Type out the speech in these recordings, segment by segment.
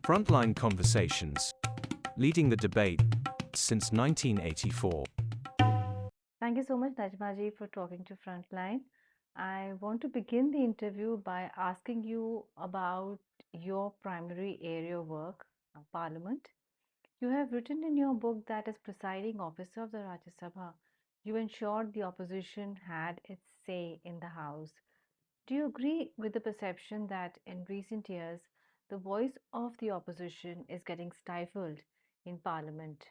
Frontline Conversations, leading the debate since 1984. Thank you so much, Najma ji, for talking to Frontline. I want to begin the interview by asking you about your primary area of work, Parliament. You have written in your book that as presiding officer of the Rajya Sabha, you ensured the opposition had its say in the House. Do you agree with the perception that in recent years, the voice of the opposition is getting stifled in Parliament?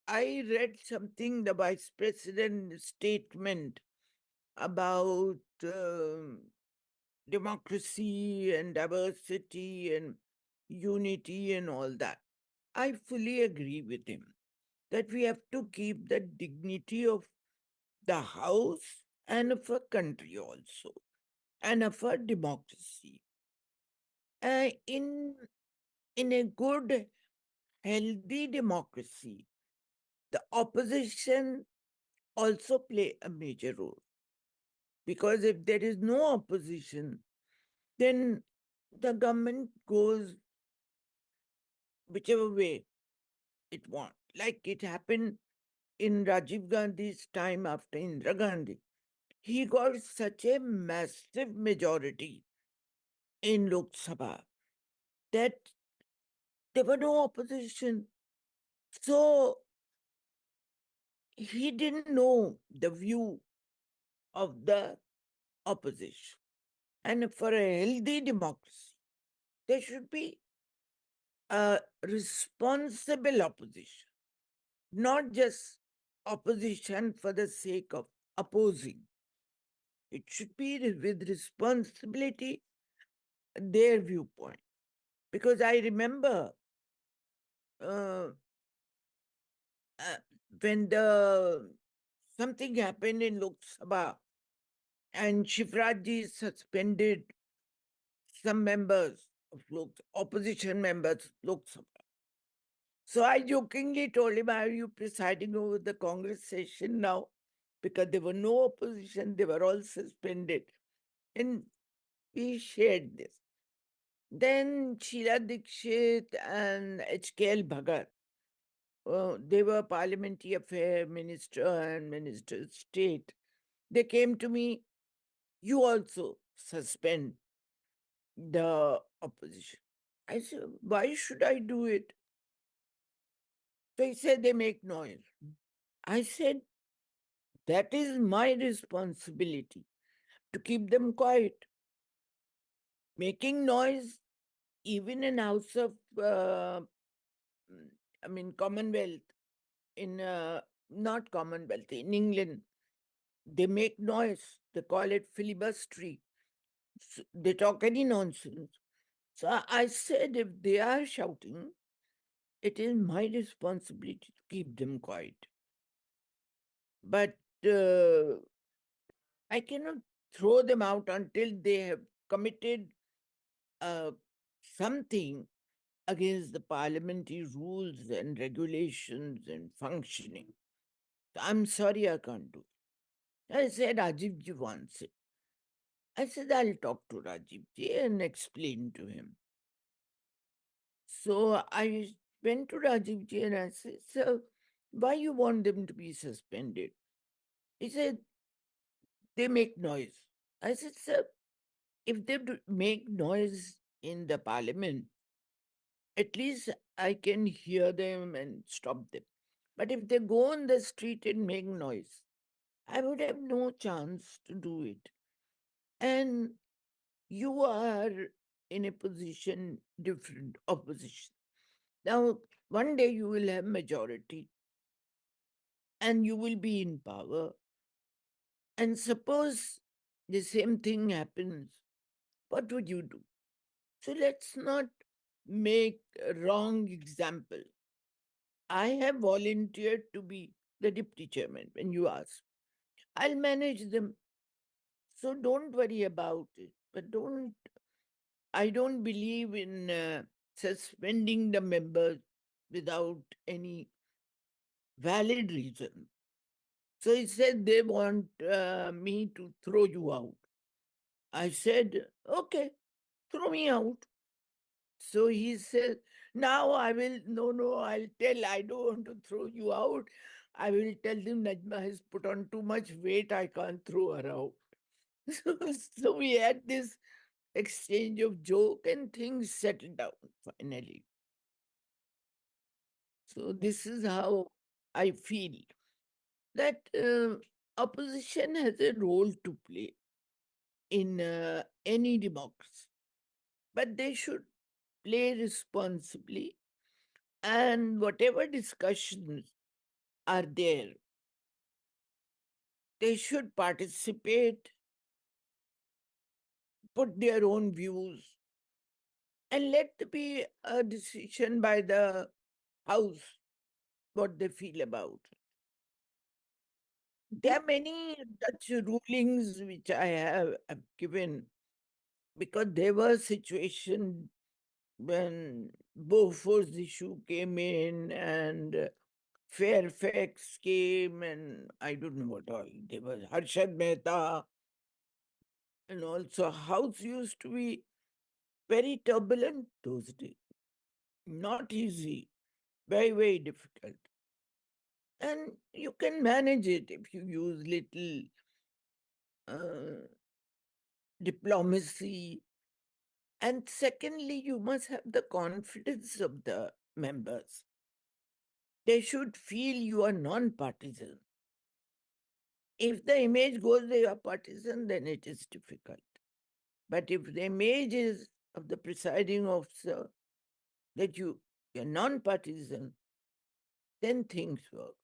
I read something, the Vice President's statement about democracy and diversity and unity and all that. I fully agree with him that we have to keep the dignity of the House and of a country also, and of a democracy. In a good, healthy democracy, the opposition also play a major role. Because if there is no opposition, then the government goes whichever way it wants. Like it happened in Rajiv Gandhi's time after Indira Gandhi. He got such a massive majority in Lok Sabha that there were no opposition. So he didn't know the view of the opposition. And for a healthy democracy, there should be a responsible opposition, not just opposition for the sake of opposing. It should be with responsibility, their viewpoint. Because I remember uh, uh, when the something happened in Lok Sabha and Shivrajji suspended some members of opposition members of Lok Sabha. So I jokingly told him, are you presiding over the Congress session now? Because there were no opposition, they were all suspended. And we shared this. Then Sheila Dikshit and H.K.L. Bhagat, they were parliamentary affair minister and minister of state. They came to me, you also suspend the opposition. I said, why should I do it? So he said, they make noise. I said, that is my responsibility to keep them quiet. Making noise, even in House of, Commonwealth, in not Commonwealth, in England, they make noise. They call it filibustering. They talk any nonsense. So I said, if they are shouting, it is my responsibility to keep them quiet. But I cannot throw them out until they have committed uh, something against the parliamentary rules and regulations and functioning. I'm sorry, I can't do it. I said, Rajiv ji wants it. I said, I'll talk to Rajiv ji and explain to him. So I went to Rajiv ji and I said, sir, why you want them to be suspended? He said, they make noise. I said, sir, if they make noise in the parliament, at least I can hear them and stop them. But if they go on the street and make noise, I would have no chance to do it. And you are in a position, different opposition. Now, one day you will have majority and you will be in power. And suppose the same thing happens, what would you do? So let's not make a wrong example. I have volunteered to be the deputy chairman when you ask. I'll manage them. So don't worry about it. But I don't believe in suspending the members without any valid reason. So he said they want me to throw you out. I said, okay, throw me out. So he says, now I will, no, I'll tell, I don't want to throw you out. I will tell them Najma has put on too much weight, I can't throw her out. So, so we had this exchange of joke and things settled down finally. So this is how I feel that opposition has a role to play in any democracy, but they should play responsibly, and whatever discussions are there, they should participate, put their own views, and let there be a decision by the House what they feel about. There are many such rulings which I have given because there were situations when Beaufort's issue came in and Fairfax came and I don't know what all. There was Harshad Mehta and also House used to be very turbulent those days. Not easy, very difficult. And you can manage it if you use little uh, diplomacy. And secondly, you must have the confidence of the members. They should feel you are non-partisan. If the image goes they are partisan, then it is difficult. But if the image is of the presiding officer that you're non-partisan, then things work.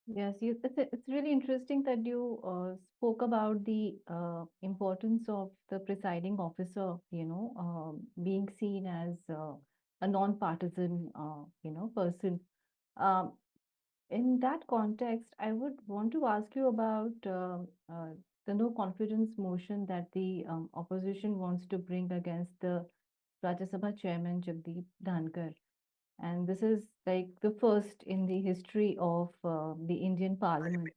Yes, it's really interesting that you spoke about the importance of the presiding officer, being seen as a non-partisan, person. Um, in that context, I would want to ask you about the no confidence motion that the opposition wants to bring against the Rajya Sabha chairman Jagdeep Dhankhar. And this is like the first in the history of the Indian Parliament.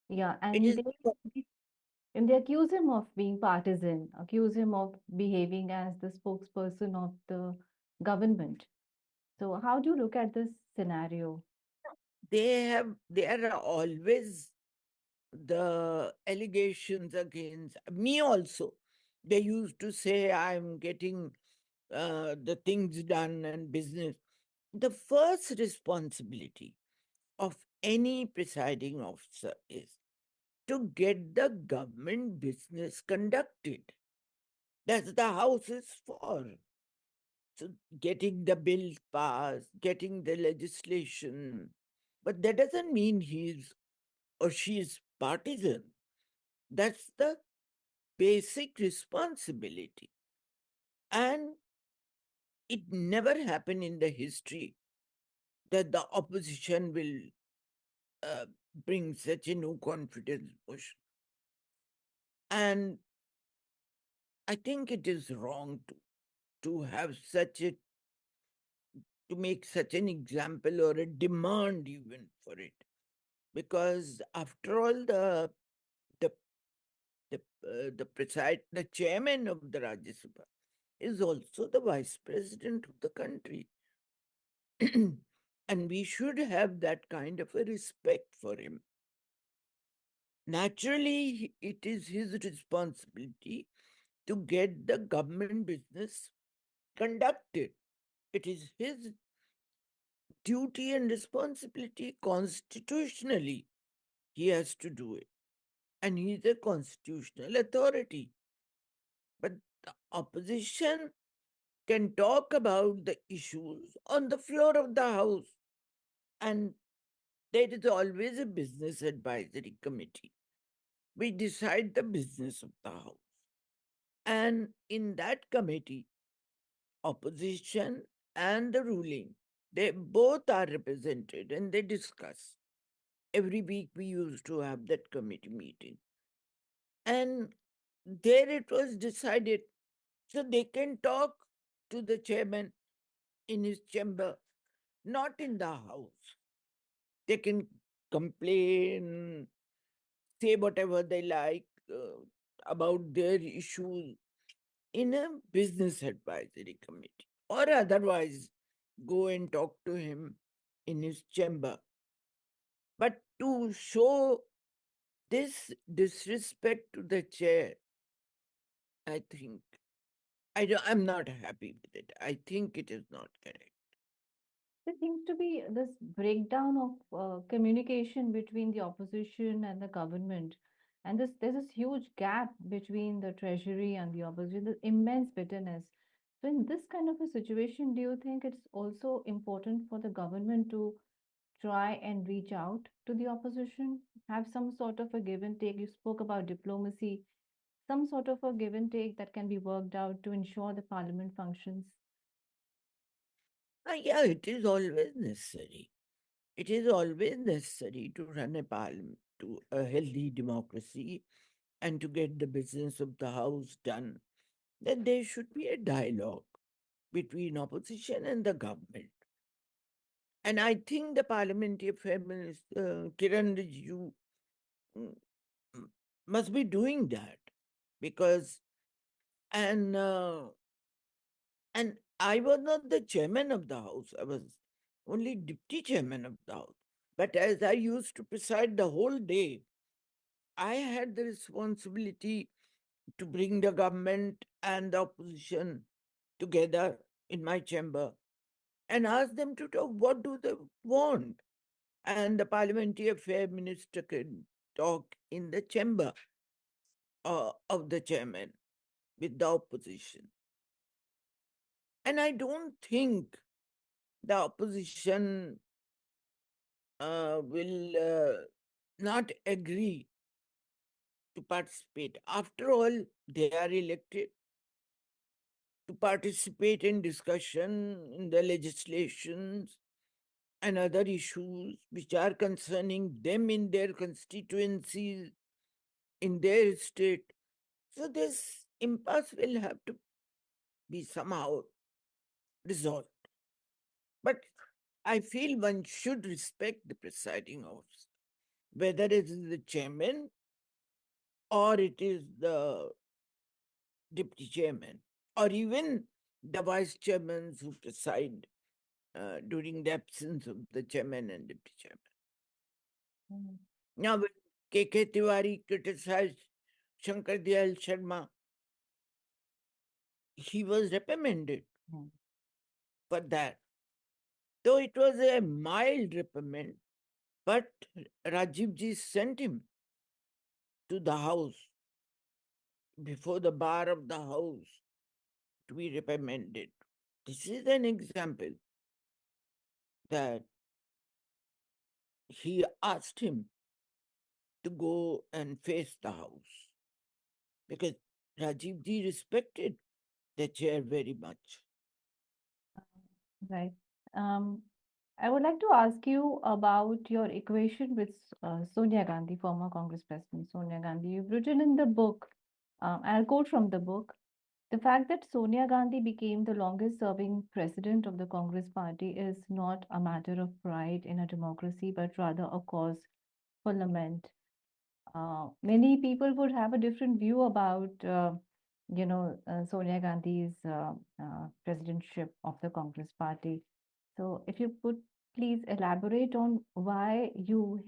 Yeah, It and is they accuse him of being partisan, accuse him of behaving as the spokesperson of the government. So, how do you look at this scenario? there are always the allegations against me also. They used to say I'm getting the things done and business. The first responsibility of any presiding officer is to get the government business conducted. That's the house is for. So getting the bills passed, getting the legislation. But that doesn't mean he's or she's partisan. That's the basic responsibility. And it never happened in the history that the opposition will uh, bring such a no confidence motion. And I think it is wrong to have such a to make such an example or a demand even for it, because after all the the chairman of the Rajya Sabha is also the vice president of the country. And we should have that kind of a respect for him. Naturally, it is his responsibility to get the government business conducted. It is his duty and responsibility constitutionally. He has to do it. And he is a constitutional authority. But the opposition can talk about the issues on the floor of the House. And there is always a business advisory committee. We decide the business of the House. And in that committee, opposition and the ruling, they both are represented and they discuss. Every week we used to have that committee meeting. And there it was decided. So they can talk to the chairman in his chamber, not in the house. They can complain, say whatever they like about their issues in a business advisory committee. or otherwise go and talk to him in his chamber. But to show this disrespect to the chair, I think I'm not happy with it. I think it is not correct. There seems to be this breakdown of communication between the opposition and the government. And there's this huge gap between the treasury and the opposition, the immense bitterness. So, in this kind of a situation, do you think it's also important for the government to try and reach out to the opposition, have some sort of a give and take? You spoke about diplomacy, some sort of a give and take that can be worked out to ensure the parliament functions. Yeah, it is always necessary. It is always necessary to run a parliament, to a healthy democracy, and to get the business of the house done. Then there should be a dialogue between opposition and the government. And I think the parliamentary affairs minister, Kiran Rijiju, mm, must be doing that because and uh, and I was not the chairman of the house. I was only deputy chairman of the house. But as I used to preside the whole day, I had the responsibility to bring the government and the opposition together in my chamber and ask them to talk what do they want. And the parliamentary affairs minister can talk in the chamber of the chairman with the opposition. And I don't think the opposition will not agree to participate. After all, they are elected to participate in discussion in the legislations and other issues which are concerning them in their constituencies, in their state. So this impasse will have to be somehow resolved. But I feel one should respect the presiding officer, whether it is the chairman or it is the deputy chairman, or even the vice chairmen who preside during the absence of the chairman and deputy chairman. Mm. Now, when K.K. Tiwari criticized Shankar Dayal Sharma, he was reprimanded Mm. for that. Though it was a mild reprimand, but Rajiv ji sent him to the house, before the bar of the house, to be reprimanded. This is an example that he asked him to go and face the house because Rajiv ji respected the chair very much. Right. Um, I would like to ask you about your equation with Sonia Gandhi, former Congress President Sonia Gandhi. You've written in the book, I'll quote from the book, the fact that Sonia Gandhi became the longest serving president of the Congress party is not a matter of pride in a democracy, but rather a cause for lament. Many people would have a different view about, Sonia Gandhi's presidentship of the Congress Party. So, if you could please elaborate on why you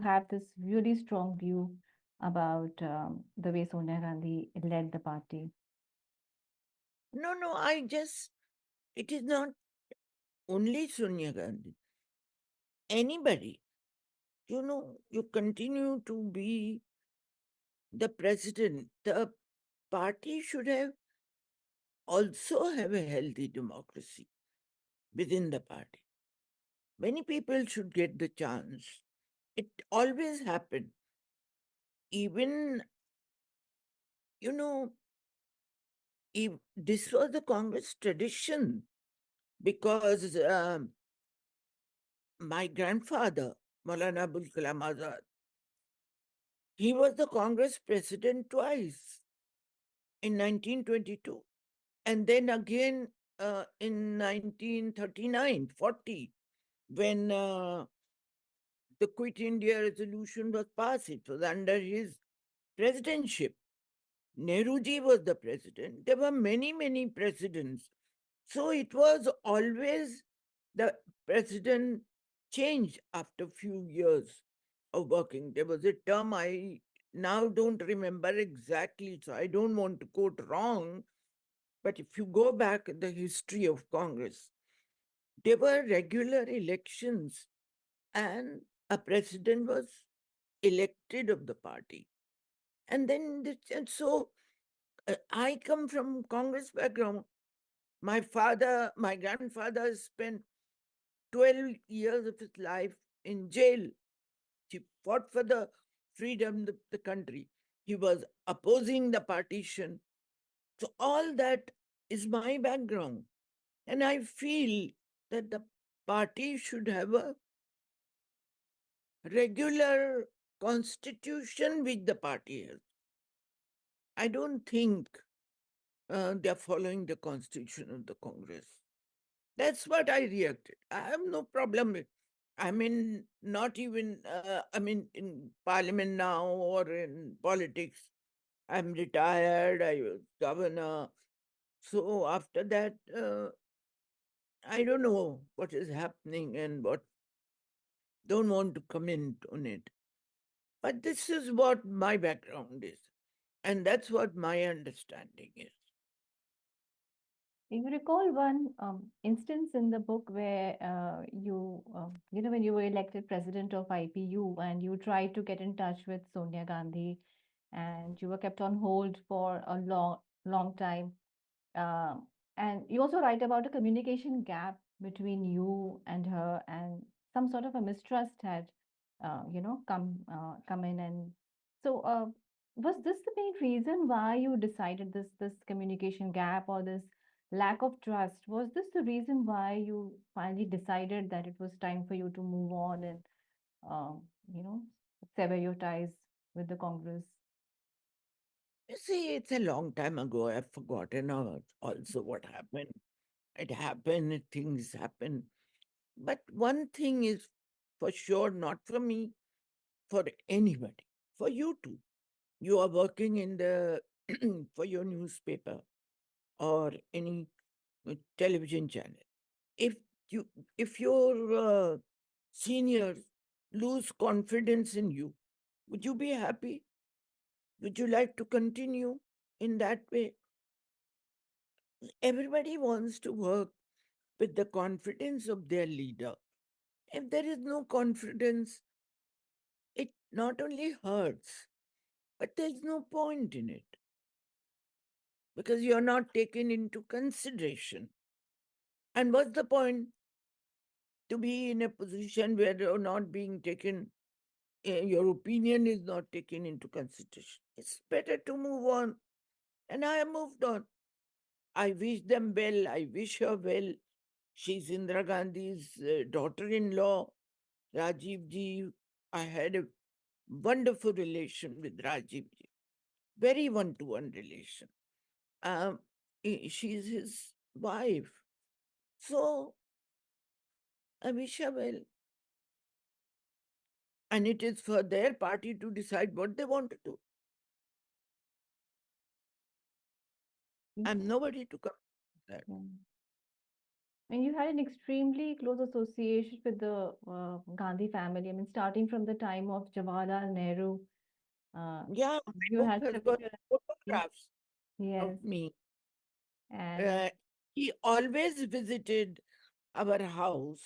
have this really strong view about the way Sonia Gandhi led the party. No, it is not only Sonia Gandhi. Anybody, you continue to be the president. The party should also have a healthy democracy within the party. Many people should get the chance. It always happened. Even, you know, if this was the Congress tradition because my grandfather, Maulana Abul Kalam Azad, he was the Congress president twice in 1922 and then again in 1939, 40, when the Quit India resolution was passed. It was under his presidentship. Nehruji was the president. There were many, many presidents So it was always the president changed after few years of working. There was a term I now don't remember exactly, so I don't want to quote wrong. But if you go back in the history of Congress, there were regular elections and a president was elected of the party. And so I come from Congress background. My grandfather spent 12 years of his life in jail. He fought for the freedom of the country. He was opposing the partition. So all that is my background. And I feel that the party should have a regular constitution which the party has. I don't think they're following the constitution of the Congress. That's what I reacted. I have no problem with. I mean, not even. I mean, in parliament now or in politics. I'm retired. I was governor. So after that, I don't know what is happening and what. Don't want to comment on it. But this is what my background is, and that's what my understanding is. You recall one instance in the book where when you were elected president of IPU and you tried to get in touch with Sonia Gandhi and you were kept on hold for a long time. Um, and you also write about a communication gap between you and her, and some sort of a mistrust had, come in. And so, was this the main reason why you decided this communication gap or this lack of trust? Was this the reason why you finally decided that it was time for you to move on and, um, you know, sever your ties with the Congress? You see, it's a long time ago. I've forgotten also what happened. It happened, things happen. But one thing is for sure not for me, for anybody, for you too. You are working in the for your newspaper or any television channel. If you if your seniors lose confidence in you, would you be happy? Would you like to continue in that way? Everybody wants to work with the confidence of their leader. If there is no confidence, it not only hurts, but there's no point in it because you're not taken into consideration. And what's the point to be in a position where you're not being taken, your opinion is not taken into consideration? It's better to move on. And I have moved on. I wish them well. I wish her well. She's Indira Gandhi's daughter in law, Rajiv Ji. I had a wonderful relation with Rajiv Ji, very one to one relation. Um, she's his wife. So I wish her well. And it is for their party to decide what they want to do. Mm. I'm nobody to come to that. Yeah. And you had an extremely close association with the Gandhi family. I mean, starting from the time of Jawaharlal Nehru, uh, Yeah, my you book had has got familiar. photographs of Yes, me. and Uh, he always visited our house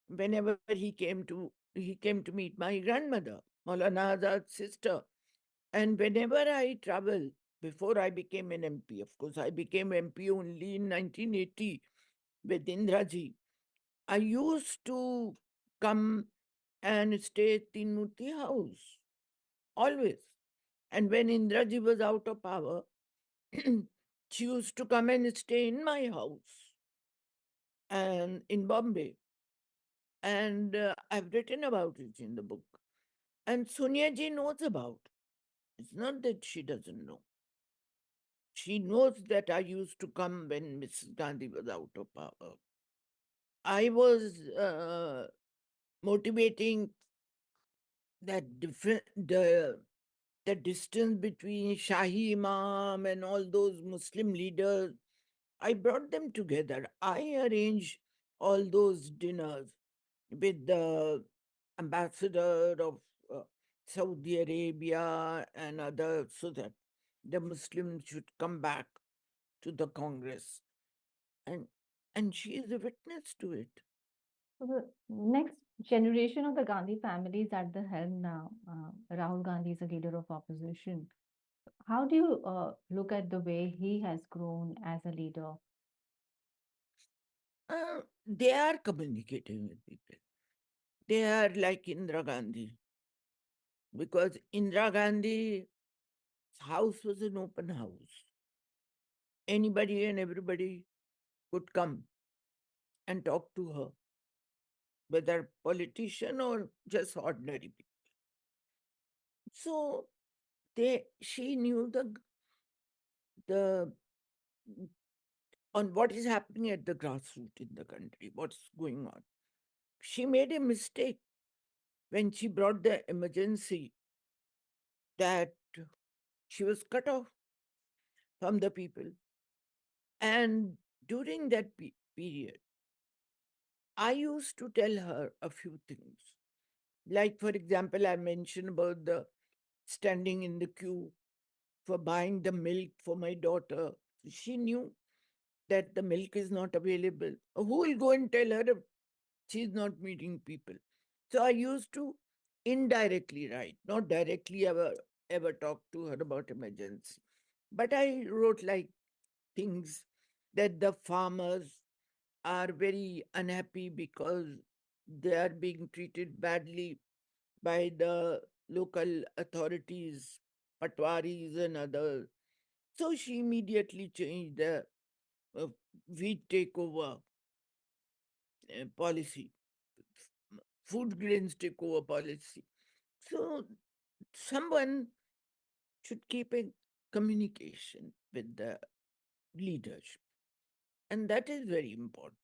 whenever he came to meet my grandmother, Maulana Azad's sister. And whenever I travel, before I became an MP, of course, I became MP only in 1980 with Indraji. I used to come and stay at Tinmurti house, always. And when Indraji was out of power, she used to come and stay in my house and in Bombay. And I've written about it in the book. And Sonia ji knows about. It's not that she doesn't know. She knows that I used to come when Mrs. Gandhi was out of power. I was motivating that different the distance between Shahi Imam and all those Muslim leaders. I brought them together. I arranged all those dinners with the ambassador of uh, Saudi Arabia and others so that the Muslims should come back to the Congress. And, and she is a witness to it. So the next generation of the Gandhi family is at the helm now. Rahul Gandhi is a leader of opposition. How do you look at the way he has grown as a leader? They are communicating with people. They are like Indira Gandhi because Indira Gandhi's house was an open house. Anybody and everybody could come and talk to her, whether politician or just ordinary people. So she knew the on what is happening at the grassroots in the country, what's going on. She made a mistake when she brought the emergency that she was cut off from the people. And during that period, I used to tell her a few things. Like, for example, I mentioned about the standing in the queue for buying the milk for my daughter. She knew that the milk is not available. Who will go and tell her if she's not meeting people? So I used to indirectly write, not directly ever talk to her about emergency. But I wrote like things that the farmers are very unhappy because they are being treated badly by the local authorities, patwaris and others. So she immediately changed the uh, wheat takeover policy, food grains takeover policy. So someone should keep a communication with the leadership, and that is very important.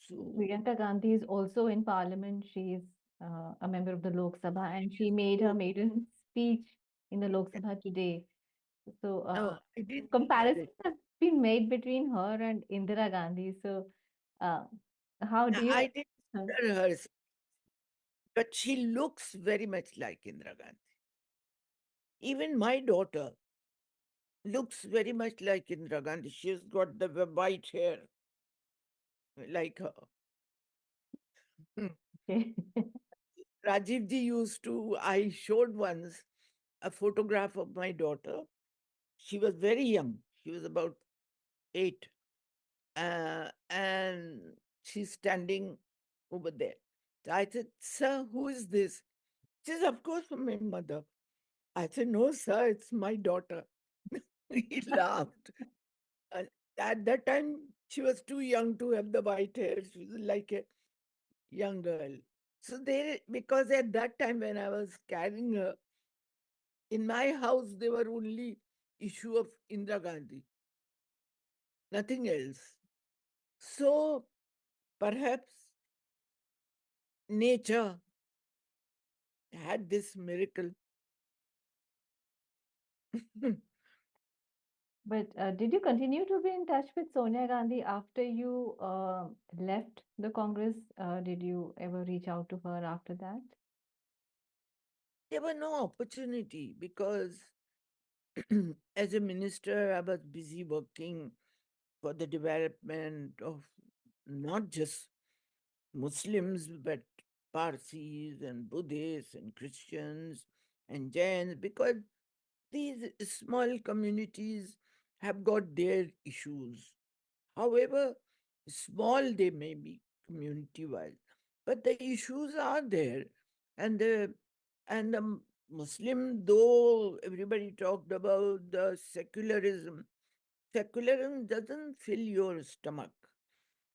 So, Priyanka Gandhi is also in parliament. She is a member of the Lok Sabha and she made her oh, maiden speech in the Lok Sabha today. So I didn't hear comparisons it. have been made between her and Indira Gandhi. So uh, how do you? I didn't uh, hear her, but she looks very much like Indira Gandhi. Even my daughter looks very much like Indira Gandhi. She's got the white hair like her. Hmm. Okay. Rajiv ji used to, I showed once a photograph of my daughter. She was very young. She was about 8. And she's standing over there. So I said, "Sir, who is this?" She says, "Of course, my mother." I said, "No, sir, it's my daughter." He laughed. And at that time, she was too young to have the white hair. She was like a young girl. So they, because at that time when I was carrying her, in my house there were only issue of Indira Gandhi, nothing else. So perhaps nature had this miracle. But did you continue to be in touch with Sonia Gandhi after you left the Congress? Did you ever reach out to her after that? There were no opportunity because as a minister, I was busy working for the development of not just Muslims, but Parsis and Buddhists and Christians and Jains, because these small communities have got their issues. However small they may be community wise, but the issues are there. And the Muslim, though everybody talked about the secularism doesn't fill your stomach.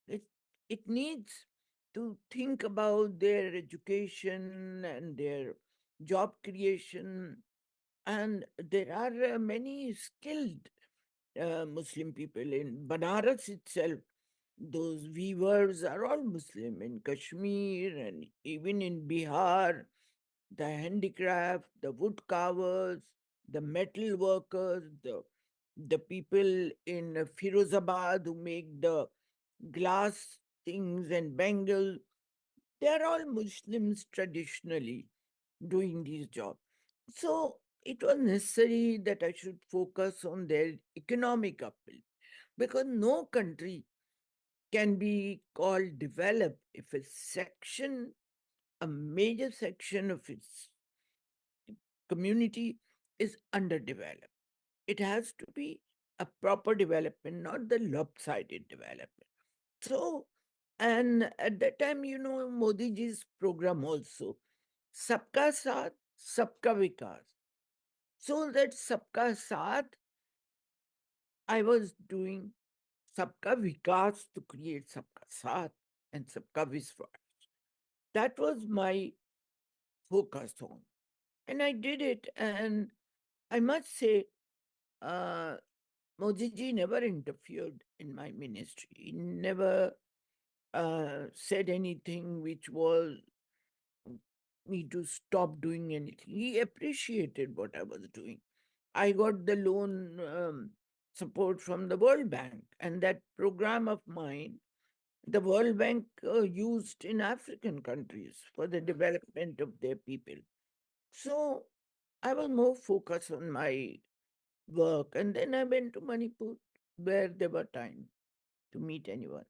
It it needs to think about their education and their job creation. And there are many skilled Muslim people in Banaras itself. Those weavers are all Muslim in Kashmir and even in Bihar. The handicraft, the wood carvers, the metal workers, the the people in Firozabad who make the glass things and bangles, they are all Muslims traditionally doing these jobs. So it was necessary that I should focus on their economic appeal because no country can be called developed if a major section of its community is underdeveloped. It has to be a proper development, not the lopsided development. So, and at that time, Modi ji's program also, Sabka Saath, Sabka Vikas. So that Sabka Saath, I was doing Sabka Vikas to create Sabka Saath and Sabka Viswas. That was my focus on. And I did it. And I must say, uh, Modi ji never interfered in my ministry. He never said anything which was me to stop doing anything. He appreciated what I was doing. I got the loan support from the World Bank, and that program of mine, the World Bank used in African countries for the development of their people. So I was more focused on my work, and then I went to Manipur, where there were time to meet anyone,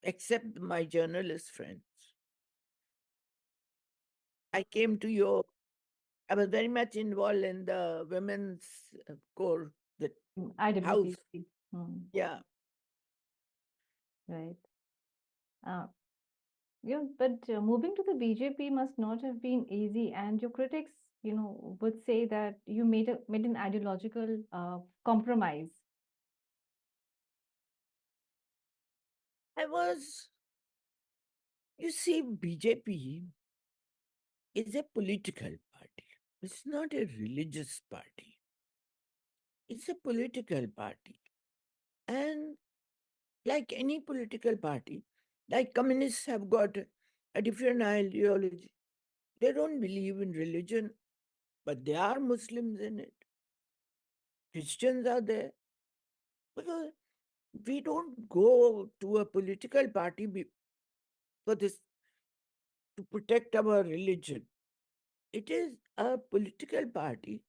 except my journalist friends. I came to your I was very much involved in the women's core, the house. IWC. Hmm. Yeah. Right. Uh, yeah, but moving to the BJP must not have been easy, and your critics, would say that you made an ideological compromise. I was, you see, BJP is a political party. It's not a religious party. It's a political party. And like any political party, like communists have got a different ideology. They don't believe in religion, but there are Muslims in it. Christians are there. Because we don't go to a political party for this to protect our religion. It is a political party,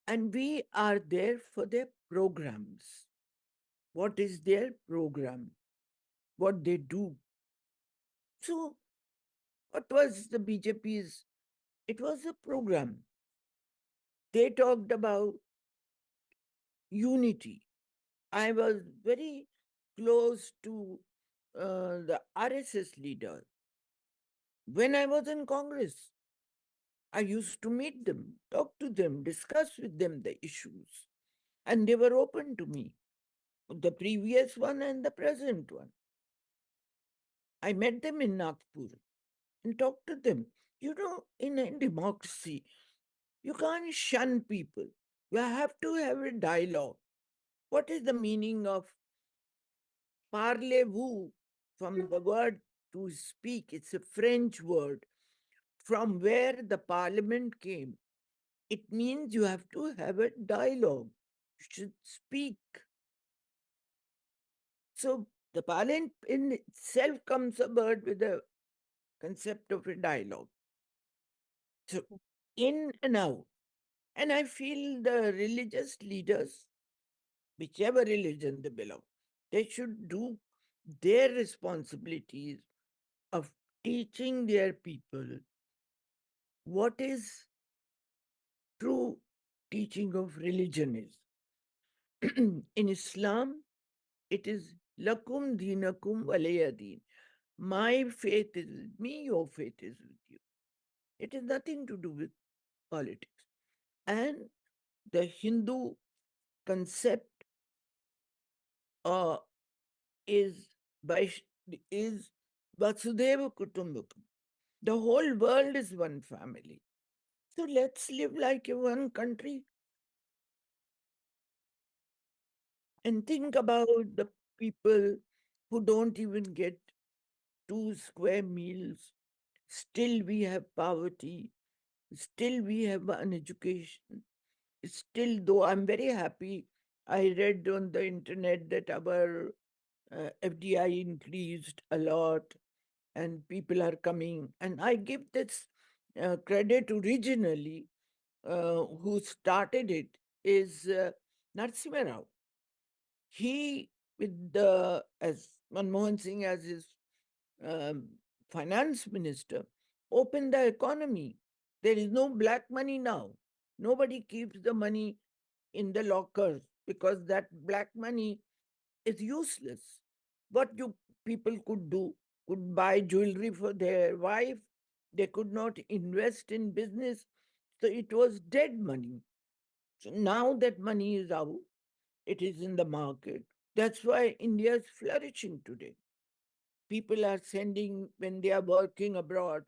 and we are there for their programs. What is their program? What they do? So, what was the BJP's? It was a program. They talked about unity. I was very close to the RSS leader when I was in Congress. I used to meet them, talk to them, discuss with them the issues, and they were open to me, the previous one and the present one. I met them in Nagpur and talked to them. In a democracy, you can't shun people. You have to have a dialogue. What is the meaning of parlez-vous from the word to speak? It's a French word from where the parliament came. It means you have to have a dialogue. You should speak. So the parliament in itself comes about with the concept of a dialogue. So in and out. And I feel the religious leaders, whichever religion they belong, they should do their responsibilities of teaching their people what is true teaching of religion is. In Islam, it is lakum dinakum waliyadin. My faith is with me, your faith is with you. It has nothing to do with politics. And the Hindu concept uh, is Vaish- is Vasudeva Kutumbakam. The whole world is one family. So let's live like a one country and think about the people who don't even get 2 square meals. Still, we have poverty. Still, we have an education. Still, though I'm very happy I read on the internet that our FDI increased a lot and people are coming. And I give this credit originally, who started it is Narasimha Rao. He, with as Manmohan Singh as his um, finance minister, opened the economy. There is no black money now. Nobody keeps the money in the lockers because that black money is useless. What you people could do, could buy jewelry for their wife. They could not invest in business. So it was dead money. So now that money is out, it is in the market. That's why India is flourishing today. People are sending, when they are working abroad,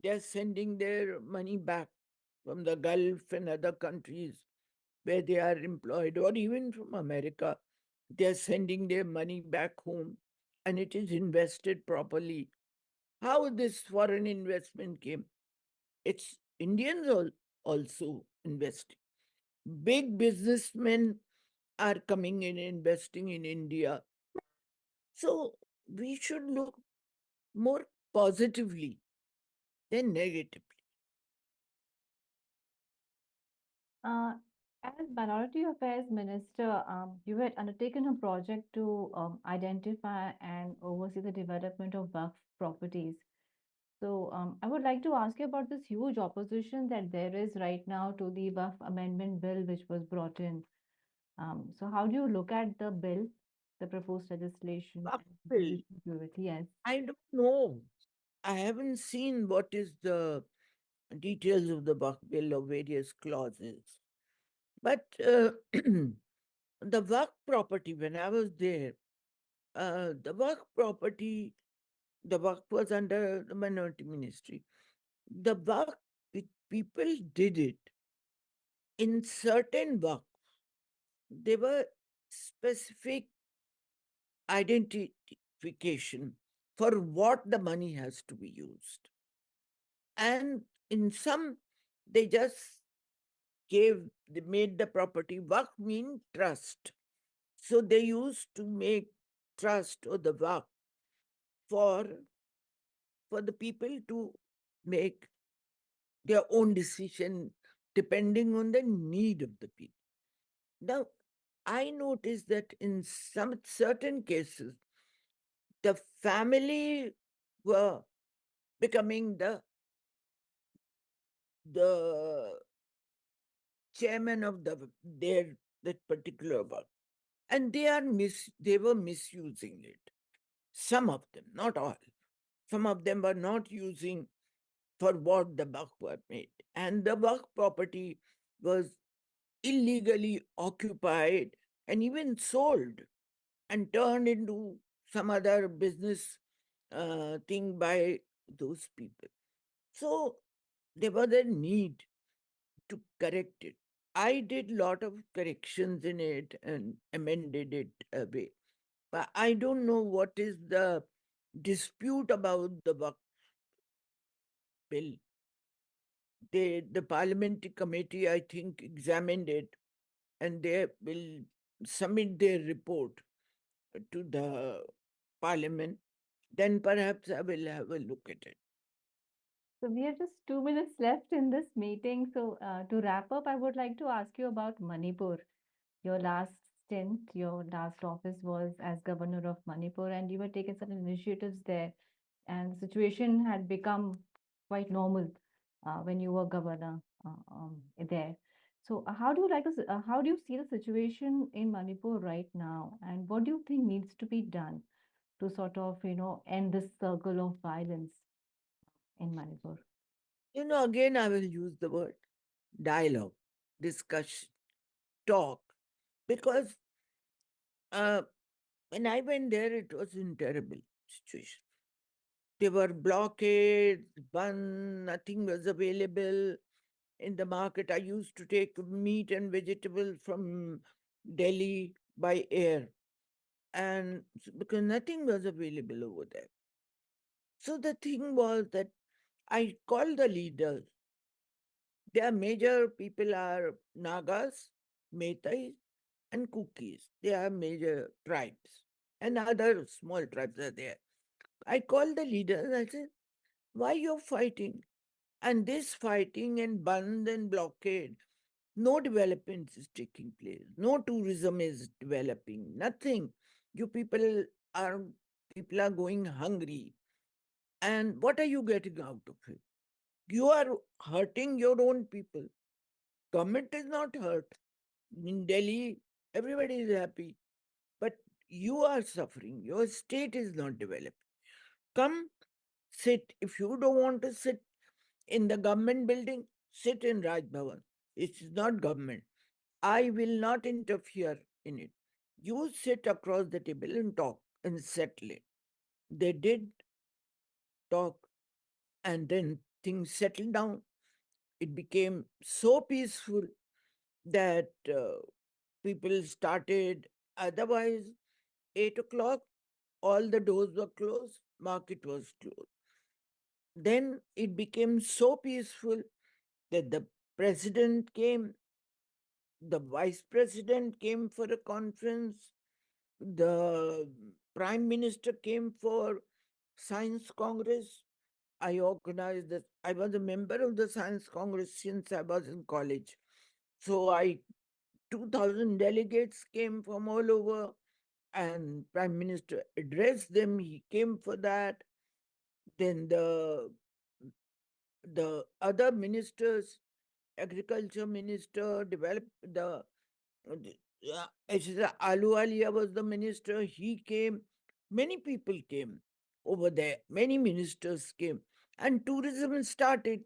they are sending their money back from the Gulf and other countries where they are employed, or even from America. They are sending their money back home and it is invested properly. How this foreign investment came? It's Indians also investing. Big businessmen are coming in investing in India. So we should look more positively than negatively. Uh, as Minority Affairs Minister, you had undertaken a project to identify and oversee the development of Waqf properties. So, I would like to ask you about this huge opposition that there is right now to the Waqf Amendment Bill, which was brought in. So, how do you look at the bill, the proposed legislation, Buck and bill, contribution to it? Yes. I don't know. I haven't seen what is the details of the Buck bill of various clauses. But the work property, when I was there, the work property, the work was under the minority ministry. The work, people did it in certain work. There were specific identification for what the money has to be used. And in some, they just they made the property. Work mean trust. So they used to make trust or the work for for the people to make their own decision depending on the need of the people. Now, I noticed that in some certain cases, the family were becoming the chairman of their that particular work, and they were misusing it. Some of them, not all. Some of them were not using for what the buck were made, and the buck property was illegally occupied and even sold and turned into some other business thing by those people. So there was a need to correct it. I did lot of corrections in it and amended it a bit. But I don't know what is the dispute about the Waqf bill. The parliamentary committee, I think, examined it and they will submit their report to the parliament. Then perhaps I will have a look at it. So we have just 2 minutes left in this meeting. So to wrap up, I would like to ask you about Manipur. Your last stint, your last office was as governor of Manipur, and you were taking certain initiatives there. And the situation had become quite normal when you were governor there. So how do you see the situation in Manipur right now, and what do you think needs to be done to sort of end this circle of violence in Manipur? Again, I will use the word dialogue, discussion, talk, because uh, when I went there, it was in terrible situation. There were blockades, nothing was available in the market. I used to take meat and vegetables from Delhi by air, and because nothing was available over there. So the thing was that I called the leaders. Their major people are Nagas, Metais, and Kukis. They are major tribes, and other small tribes are there. I called the leaders. I said, "Why you're fighting?" And this fighting and band and blockade, no development is taking place. No tourism is developing. Nothing. You are people are going hungry. And what are you getting out of it? You are hurting your own people. Government is not hurt. In Delhi, everybody is happy. But you are suffering. Your state is not developed. Come sit. If you don't want to sit in the government building, sit in Raj Bhavan. It's not government. I will not interfere in it. You sit across the table and talk and settle it. They did talk, and then things settled down. It became so peaceful that people started. Otherwise, 8 o'clock, all the doors were closed, market was closed. Then it became so peaceful that the president came, the vice president came for a conference, the prime minister came for science congress. I organized this. I was a member of the science congress since I was in college. So I 2000 delegates came from all over, and prime minister addressed them. He came for that. Then the other ministers, agriculture minister, develop Aluwalia was the minister. He came. Many people came over there. Many ministers came, and tourism started.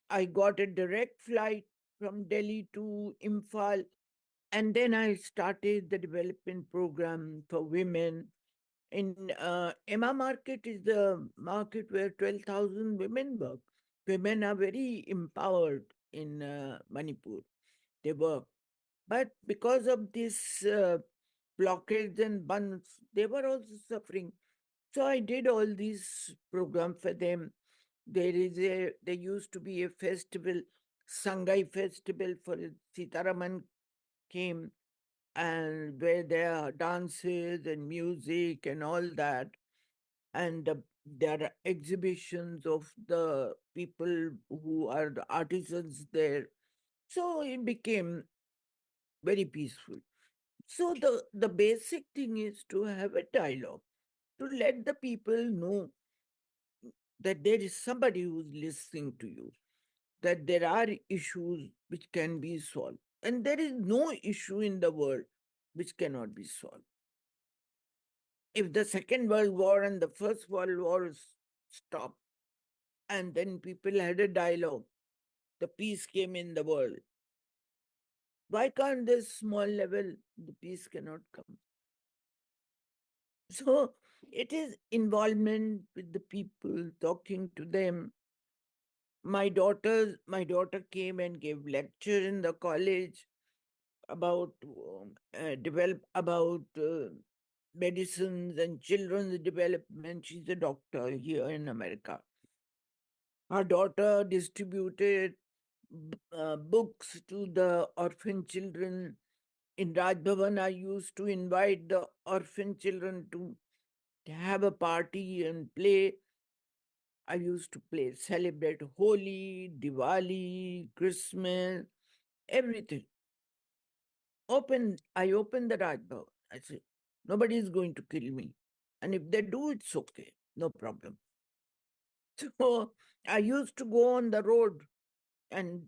I got a direct flight from Delhi to Imphal, and then I started the development program for women. In Emma Market is the market where 12,000 women work. Women are very empowered in Manipur. They work. But because of this blockades and bans, they were also suffering. So I did all these programs for them. There used to be a festival, Sangai festival for Sitaraman came, and where there are dances and music and all that. And there are exhibitions of the people who are the artisans there. So it became very peaceful. So the basic thing is to have a dialogue, to let the people know that there is somebody who's listening to you, that there are issues which can be solved. And there is no issue in the world which cannot be solved. If the Second World War and the First World War stopped, and then people had a dialogue, the peace came in the world. Why can't this small level, the peace cannot come? So it is involvement with the people, talking to them. My daughter came and gave lecture in the college about develop about medicines and children's development. She's a doctor here in America. Her daughter distributed books to the orphan children. In Raj Bhavan, I used to invite the orphan children to have a party and play. I used to play, celebrate Holi, Diwali, Christmas, everything. I opened the Raj Bhavan. I said, nobody is going to kill me. And if they do, it's okay. No problem. So I used to go on the road and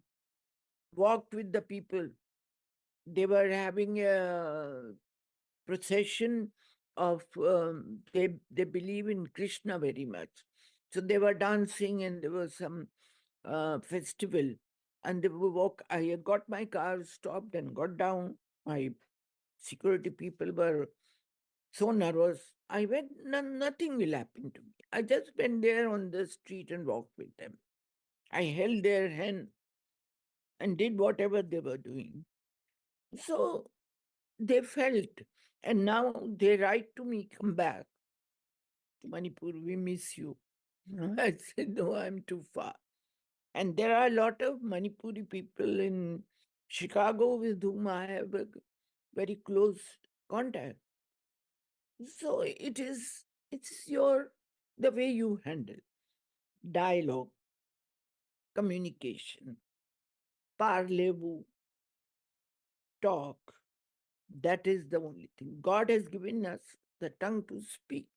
walked with the people. They were having a procession of, they believe in Krishna very much. So they were dancing and there was some festival. And they would walk. I got my car, stopped and got down. My security people were so nervous. I went, nothing will happen to me. I just went there on the street and walked with them. I held their hand and did whatever they were doing. So they felt, and now they write to me, come back to Manipur, we miss you. I said, no, I'm too far. And there are a lot of Manipuri people in Chicago with whom I have very close contact. So it's the way you handle dialogue, communication, parlez-vous, talk. That is the only thing. God has given us the tongue to speak.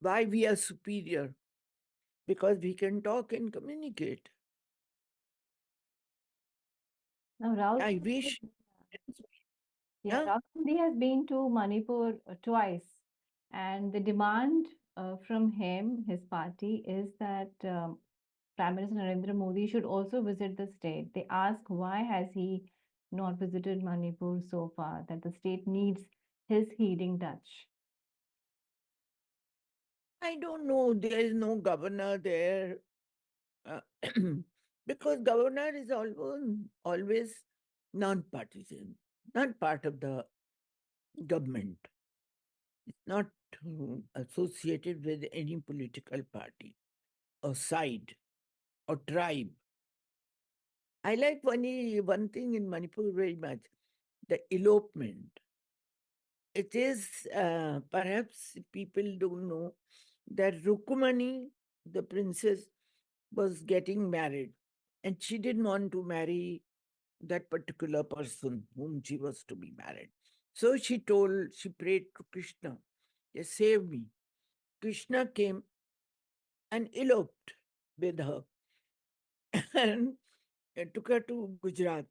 Why we are superior? Because we can talk and communicate. Now, Rahul I Gandhi, wish, yeah, yeah, Rahul Gandhi has been to Manipur twice, and the demand from him, his party, is that Prime Minister Narendra Modi should also visit the state. They ask why has he not visited Manipur so far, that the state needs his healing touch. I don't know. There is no governor there. uh, because governor is always non-partisan, not part of the government. It's not associated with any political party or side or tribe. I like one thing in Manipur very much, the elopement. It is perhaps people don't know that Rukumani, the princess, was getting married and she didn't want to marry that particular person whom she was to be married. So she prayed to Krishna, "Just save me." Krishna came and eloped with her and took her to Gujarat.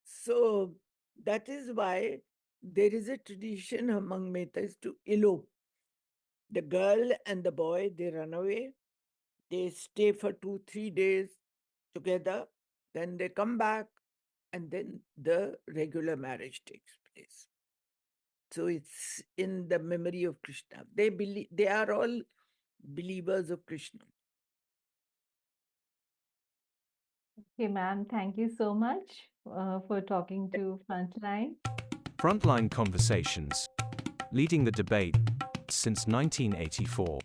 So that is why there is a tradition among Mehtas to elope. The girl and the boy, they run away. They stay for 2, 3 days together. Then they come back, and then the regular marriage takes place. So it's in the memory of Krishna. They are all believers of Krishna. Okay, ma'am, thank you so much for talking to Frontline. Frontline Conversations. Leading the debate since 1984.